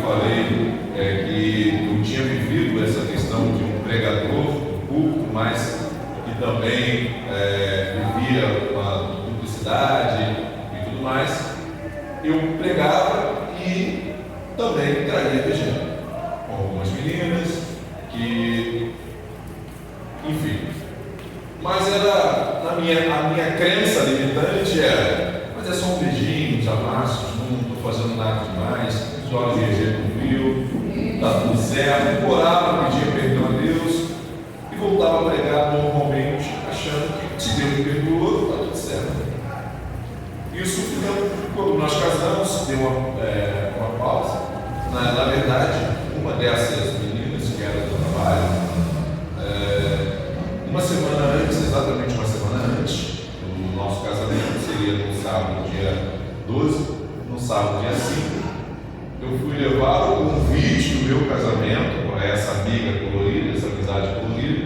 falei que eu tinha vivido essa questão de um pregador público, mas que também vivia uma publicidade e tudo mais. Eu pregava e também traía PG com algumas meninas que, enfim. Mas era, a minha crença limitante era, mas é só um beijinho, uns amassos, não estou fazendo nada demais, os olhos de EG não viu, está tudo certo. Orava, pedia perdão a Deus e voltava a pregar normalmente, achando que se Deus me perdoou, está tudo certo. Isso, quando nós casamos, deu uma pausa. Na verdade, uma dessas meninas que era do trabalho, uma semana antes, exatamente uma semana antes do nosso casamento, seria no sábado dia 12, no sábado dia 5, eu fui levar o convite do meu casamento para essa amiga colorida, essa amizade colorida,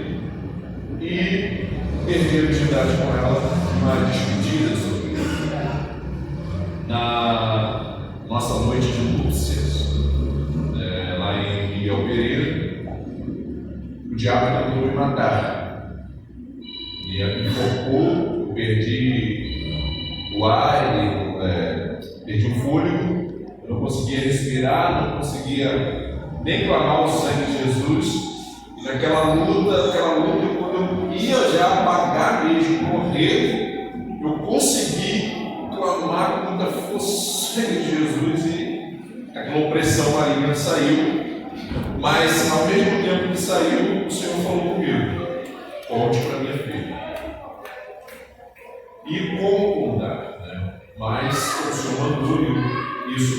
e perdi a virgindade com ela numa despedida sobre isso. Na nossa noite de núpcias, lá em Miguel Pereira, o diabo tentou me matar. Me enfocou, eu perdi o ar, perdi o fôlego, eu não conseguia respirar, não conseguia nem clamar o sangue de Jesus. E naquela luta, quando eu ia já apagar mesmo, morrer, eu consegui clamar com muita força o sangue de Jesus e aquela opressão maligna saiu. Mas ao mesmo tempo que saiu, o Senhor falou comigo: volte para minha filha. E como mudar, né? Mas o Senhor mandou isso,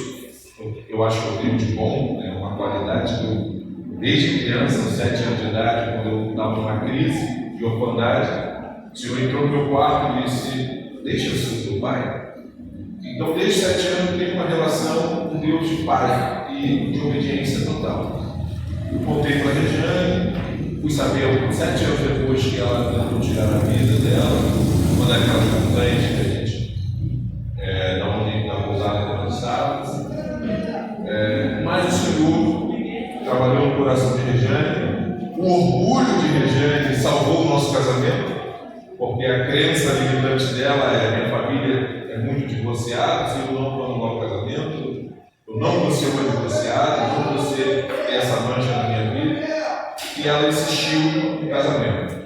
eu acho que eu tenho de bom, uma qualidade que eu, desde criança, aos 7 anos de idade, quando eu estava numa crise de orfandade, o Senhor entrou no meu quarto e disse: deixa eu ser teu pai. Então, desde 7 anos, eu tenho uma relação com Deus de pai e de obediência total. Eu voltei para a Regiane, fui saber 7 anos depois que ela tentou tirar a vida dela, uma daquelas montanhas que a gente, da onde da pousada que nós estávamos. Mas o Senhor trabalhou no coração de Regiane, o orgulho de Regiane salvou o nosso casamento, porque a crença limitante dela minha família é muito divorciada, se eu não vou anular o casamento, eu não vou ser uma divorciada, eu não vou ser essa mancha na minha vida. E ela insistiu no casamento.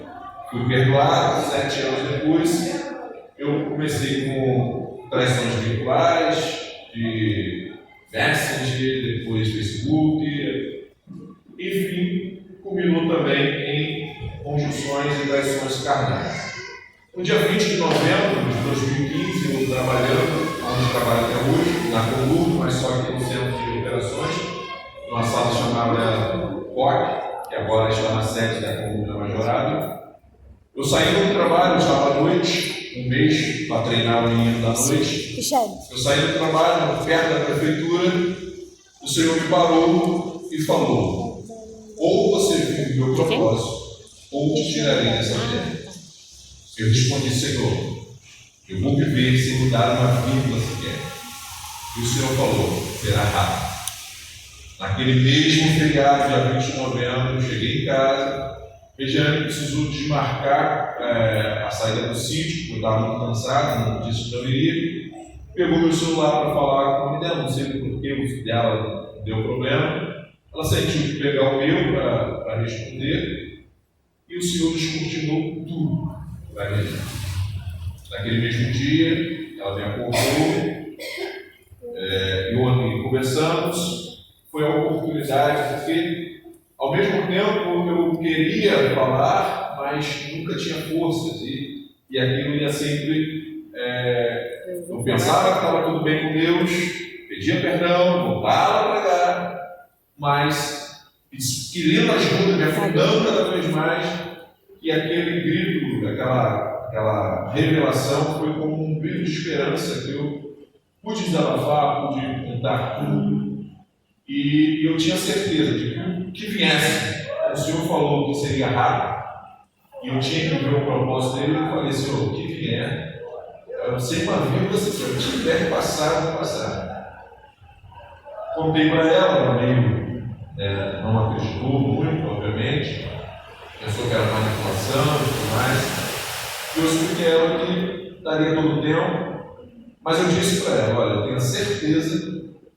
Fui perdoado, 7 anos depois, eu comecei com traições virtuais, de Messenger, depois Facebook, enfim, culminou também em conjunções e traições carnais. No dia 20 de novembro de 2015, eu trabalhando, onde trabalho até hoje, na Conluto, mas só aqui no centro de operações, numa sala chamada COC, que agora está na sede da Conluto Majorada. Eu saí do trabalho, eu estava à noite, um mês para treinar o menino da noite. Eu saí do trabalho, perto da prefeitura, o Senhor me parou e falou: ou você vive o meu propósito, ou te tirarei dessa mulher. Eu respondi: Senhor, eu vou viver sem mudar uma vírgula sequer. E o Senhor falou: será rápido. Naquele mesmo feriado, dia 20 de novembro, eu cheguei em casa. Regiane precisou desmarcar a saída do sítio, porque eu estava muito cansado, não disse que eu iria. Pegou meu celular para falar com a mulher, não sei porque o dela deu problema. Ela sentiu de pegar o meu para responder, e o Senhor descortinou tudo para mim. Naquele mesmo dia, ela me acordou, e conversamos. Foi a oportunidade, porque ao mesmo tempo eu queria falar, mas nunca tinha forças, e aquilo ia sempre. Eu pensava que estava tudo bem com Deus, pedia perdão, voltava a pregar, mas querendo ajuda, me afundando cada vez mais, e aquele grito, aquela revelação foi como um grito de esperança que eu pude desabafar, pude contar tudo, e eu tinha certeza de que viesse. O Senhor falou que seria rápido, e eu tinha que ver o propósito dele, e eu falei: Senhor, o que vier, eu sei uma vírgula, se eu tiver que passar, eu vou passar. Contei para ela, ela meio não acreditou muito, obviamente, pensou que era manipulação e tudo mais. Eu expliquei a ela que daria todo o tempo, mas eu disse para ela: olha, eu tenho certeza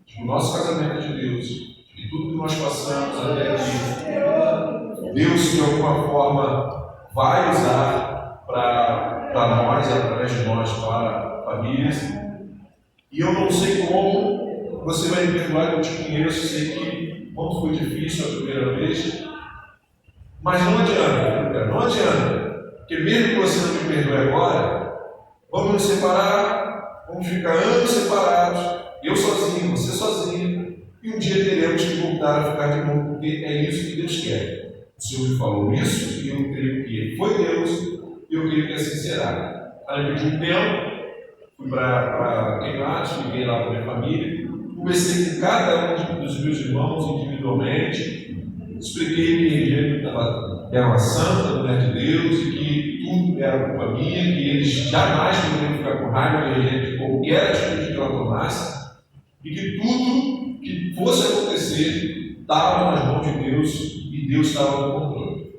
de que o nosso casamento é de Deus, de tudo que nós passamos até aqui, Deus de alguma forma vai usar para nós, através de nós, para famílias. E eu não sei como você vai me perdoar, que eu te conheço, sei que quanto foi difícil a primeira vez, mas não adianta, não adianta, porque mesmo que você não me perdoe agora, vamos nos separar, vamos ficar anos separados, eu sozinho, você sozinho, e um dia teremos que voltar a ficar de novo, porque é isso que Deus quer. O Senhor me falou isso, e eu creio que foi Deus, e eu creio que assim será. Aí eu pedi um tempo, fui para Queimados, liguei lá para minha família, conversei com cada um dos meus irmãos individualmente, expliquei que era uma santa mulher de Deus e que tudo era culpa minha, que eles jamais poderiam ficar com raiva de qualquer atitude que ela tomasse, e que tudo que fosse acontecer estava nas mãos de Deus e Deus estava no controle.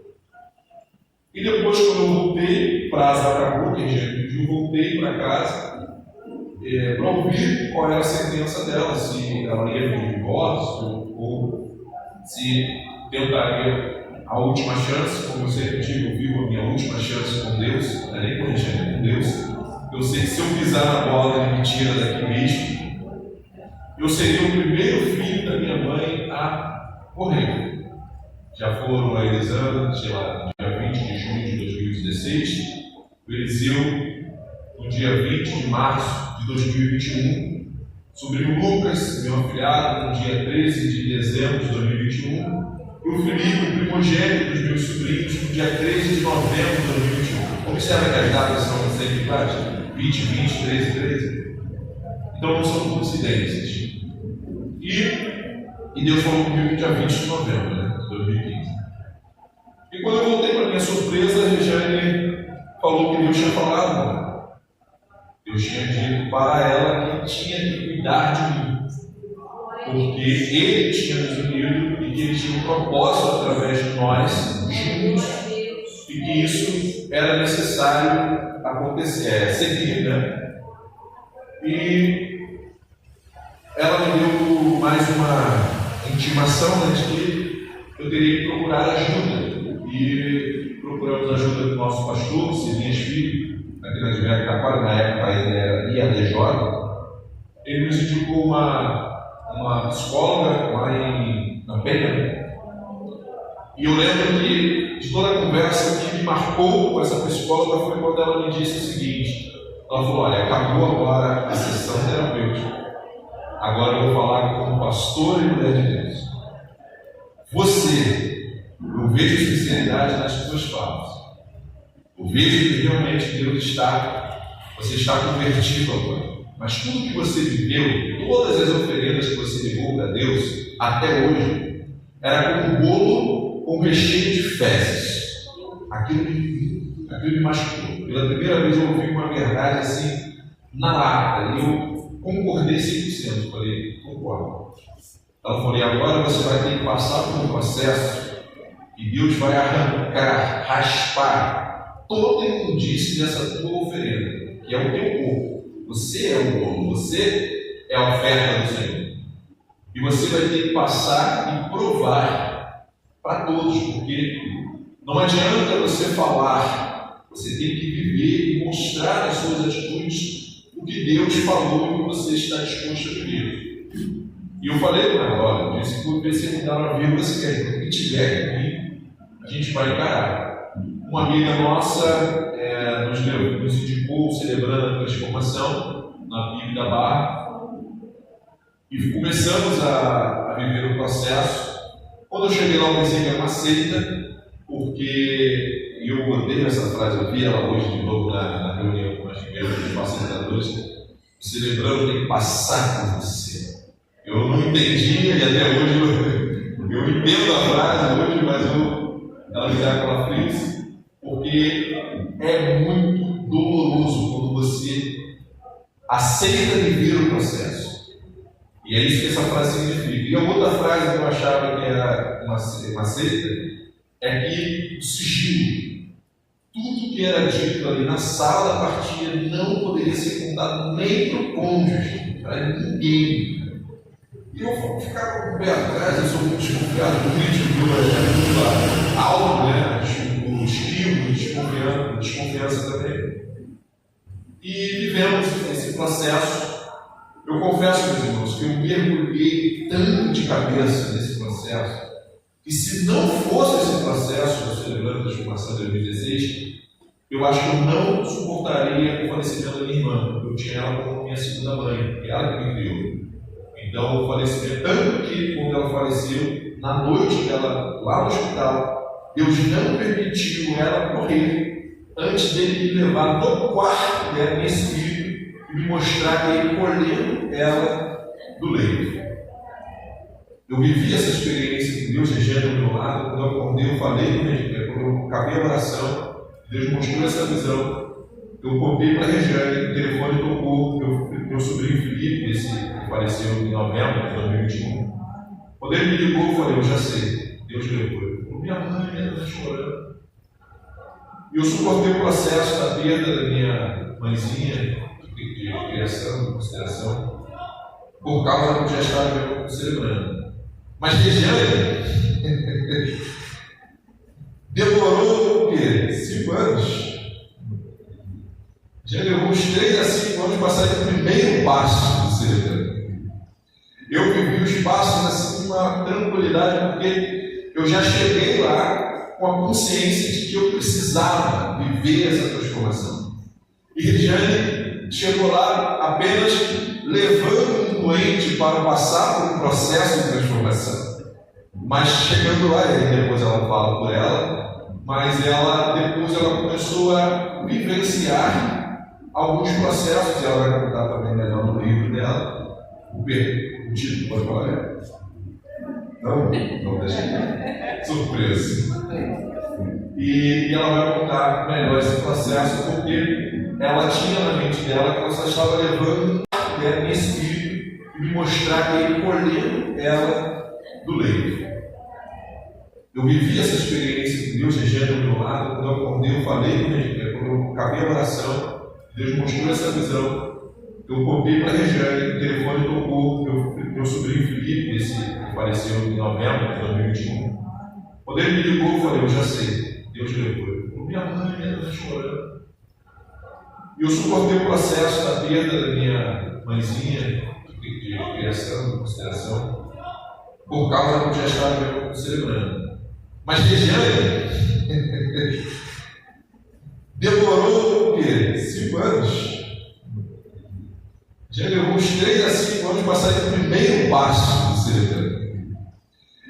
E depois, quando eu voltei, prazo acabou, que a gente pediu, voltei para casa para ouvir qual era a sentença dela, se ela ia pedir divórcio ou se tentaria a última chance. Como eu sempre digo, eu vivo a minha última chance com Deus, não é nem com a com Deus. Eu sei que se eu pisar na bola, Ele me tira daqui mesmo. Eu seria o primeiro filho da minha mãe a morrer. Já foram a Elisângela, sei lá, no dia 20 de junho de 2016, o Eliseu, no dia 20 de março de 2021, sobrinho Lucas, meu afilhado, no dia 13 de dezembro de 2021, e o Felipe, o primogênito dos meus sobrinhos, no dia 13 de novembro de 2021. Observa que as datas são sempre iguais: 20, 20, 13, 13. Então não são coincidências. E Deus falou comigo no dia 20 de novembro, né, de 2015. E quando eu voltei, para minha surpresa, a Regiane falou que Deus tinha falado. Deus tinha dito para ela que tinha que cuidar de mim, porque Ele tinha nos unido e que Ele tinha um propósito através de nós juntos, e que isso era necessário acontecer, seguir, né? E ela me deu mais uma intimação, né, de que eu teria que procurar ajuda, e procuramos ajuda do nosso pastor, Silinhas Filho, aqui na Diverca Taquara, na época ele era IADJ. Ele nos indicou uma psicóloga lá na Penha. E eu lembro que de toda a conversa, o que me marcou com essa psicóloga foi quando ela me disse o seguinte: ela falou, olha, acabou agora a sessão terapêutica, agora eu vou falar como pastor e mulher de Deus. Você, eu vejo sinceridade nas suas falas. Eu vejo que realmente Deus você está convertido agora. Mas tudo que você viveu, todas as oferendas que você levou para Deus até hoje, era como um bolo com recheio de fezes. Aquilo me machucou. Pela primeira vez eu ouvi uma verdade assim, na lata, e eu concordei 100%. Falei, concordo. Ela falou, e agora você vai ter que passar por um processo e Deus vai arrancar, raspar toda a imundície dessa tua oferenda, que é o teu corpo. Você é o bolo, você é a oferta do Senhor. E você vai ter que passar e provar para todos, porque não adianta você falar, você tem que viver e mostrar nas suas atitudes o que Deus falou e o que você está disposto a viver. E eu falei para ela, olha, eu disse que você me dá uma vírgula sequer, o que tiver aqui, a gente vai encarar. Uma amiga nossa nos indicou celebrando a transformação na PIB da Barra, e começamos a viver o processo. Quando eu cheguei lá, eu pensei que era uma seita, porque eu odeio essa frase, eu vi ela hoje de novo na reunião com as igrejas dos facilitadores: celebrando tem que passar por você. Eu não entendia, e até hoje eu entendo a frase hoje, mas ela me dá aquela crise. Porque é muito doloroso quando você aceita viver o processo E é isso que essa frase significa. E a outra frase que eu achava que era uma seita é que o sigilo, tudo que era dito ali na sala da partilha não poderia ser contado nem para o cônjuge, para ninguém. E eu ficava com o pé atrás, eu sou muito desconfiado, o ritmo é muito alto, né? O esquivo, desconfiança também. E vivemos esse processo. Eu confesso, meus irmãos, que eu mergulhei tanto de cabeça nesse processo, que se não fosse esse processo do Celebrando a Transformação de 2016, eu acho que eu não suportaria o falecimento da minha irmã. Eu tinha ela como minha segunda mãe, e ela que me criou. Então, o falecimento, tanto que quando ela faleceu, na noite dela, lá no hospital, Deus não permitiu ela morrer antes dele me levar no quarto dela, em espírito, e me mostrar ele colhendo ela do leito. Eu vivi essa experiência com Deus, Regiane do meu lado. Quando eu acordei, eu falei com Regiane, quando eu acabei a oração, Deus mostrou essa visão. Eu contei para a Regiane, o telefone tocou, meu sobrinho Felipe, esse que faleceu em novembro de 2021. Quando ele me ligou, eu falei, eu já sei, Deus levou. Ele falou, minha mãe está chorando. E eu suportei o processo da perda da minha mãezinha, de criação, de consideração, por causa do que já estava celebrando. Mas Regiane demorou o quê? 5 anos. Já levou uns 3 a 5 anos para sair do primeiro passo do celebrando. Eu vivi os passos assim com uma tranquilidade, porque eu já cheguei lá com a consciência de que eu precisava viver essa transformação. E Regiane chegou lá apenas levando um doente para passar por um processo de transformação. Mas chegando lá, e depois ela fala por ela, mas depois ela começou a vivenciar alguns processos, e ela vai contar também melhor no livro dela. O título pode falar? Não deixa. Surpresa. E ela vai contar melhor esse processo, porque ela tinha na mente dela que ela só estava levando em espírito e me mostrar que ele colhendo ela do leito. Eu vivi essa experiência com Deus, Regiane do meu lado. Quando eu acordei, eu falei com Regiane, quando eu acabei a oração, Deus mostrou essa visão. Eu contei para a Regiane, o telefone tocou, meu sobrinho Felipe, esse que faleceu em novembro de 2021. Quando ele me ligou, eu falei, eu já sei, Deus levou. Ele falou, minha mãe está chorando. E eu suportei o processo da perda da minha mãezinha, de criação, de consideração, por causa do que já estava celebrando. Mas Regiane demorou o quê? 5 anos. Já levou uns 3 a 5 anos para sair do primeiro passo do celebrando.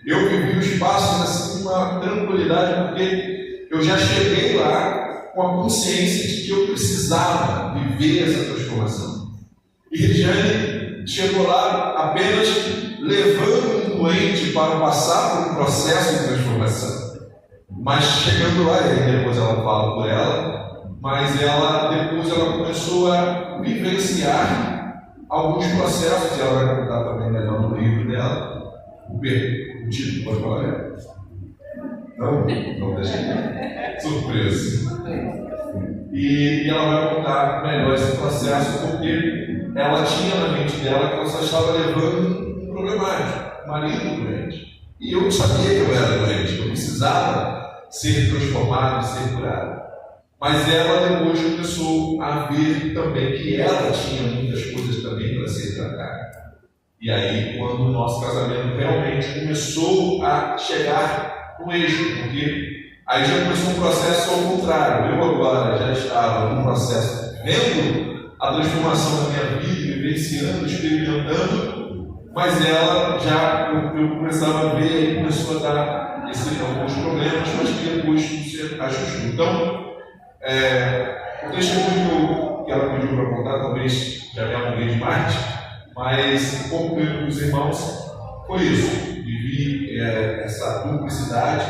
Eu vivi os passos assim com uma tranquilidade, porque eu já cheguei lá com a consciência de que eu precisava viver essa transformação. E Regiane chegou lá apenas levando um doente para passar por um processo de transformação. Mas chegando lá, e depois ela fala por ela, mas depois ela começou a vivenciar alguns processos, e ela vai contar também melhor no livro dela. O título pode falar? Não deixa. Surpresa. E ela vai contar melhor esse processo, porque ela tinha na mente dela que ela só estava levando um problemático, marido doente. E eu não sabia que eu era doente, eu precisava ser transformado, ser curado. Mas ela depois começou a ver também que ela tinha muitas coisas também para ser tratada. E aí, quando o nosso casamento realmente começou a chegar no eixo, porque aí já começou um processo ao contrário. Eu agora já estava num processo vendo a transformação da minha vida, vivenciando, experimentando, mas ela já, eu começava a ver, e começou a dar alguns problemas, mas que depois se ajustou. Então, o testemunho que ela pediu para contar, talvez já me alonguei demais, mas um pouco com os irmãos foi isso. Vivi essa duplicidade,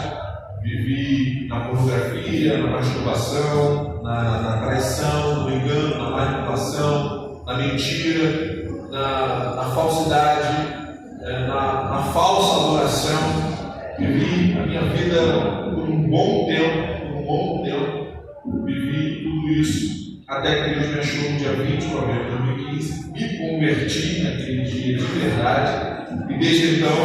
vivi na pornografia, na masturbação, na traição, no engano, na manipulação, na mentira, na falsidade, na falsa adoração. Vivi a minha vida por um bom tempo, vivi tudo isso, até que Deus me achou no dia 20 de novembro de 2015, me converti naquele dia de verdade, e desde então,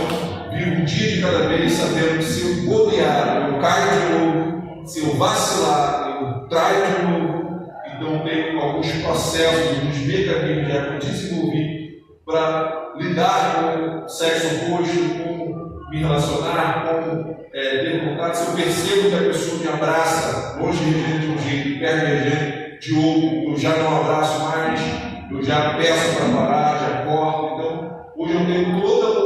vivo um dia de cada vez, sabendo que se eu bobear, eu caio de novo, se eu vacilar, eu traio de novo. Então tenho alguns processos, alguns mecanismos já que eu desenvolvi para lidar com o sexo oposto, com me relacionar, com ter contato. Se eu percebo que a pessoa me abraça, longe de um jeito, perto de outro, eu já não abraço mais, eu já peço para parar, já corto. Então, hoje eu tenho todo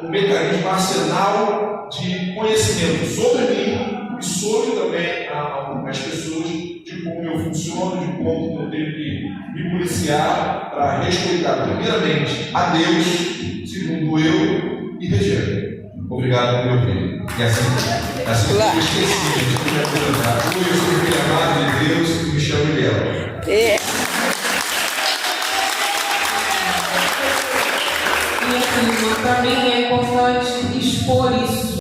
um mecanismo, arsenal de conhecimento sobre mim e sobre também as pessoas, de como eu funciono, de como eu tenho que me policiar para respeitar, primeiramente, a Deus, segundo eu, e Regina. Obrigado por me ouvir. E assim eu esqueci, eu sou filho amado de Deus e me chamo Léo. E assim, para mim é importante expor isso.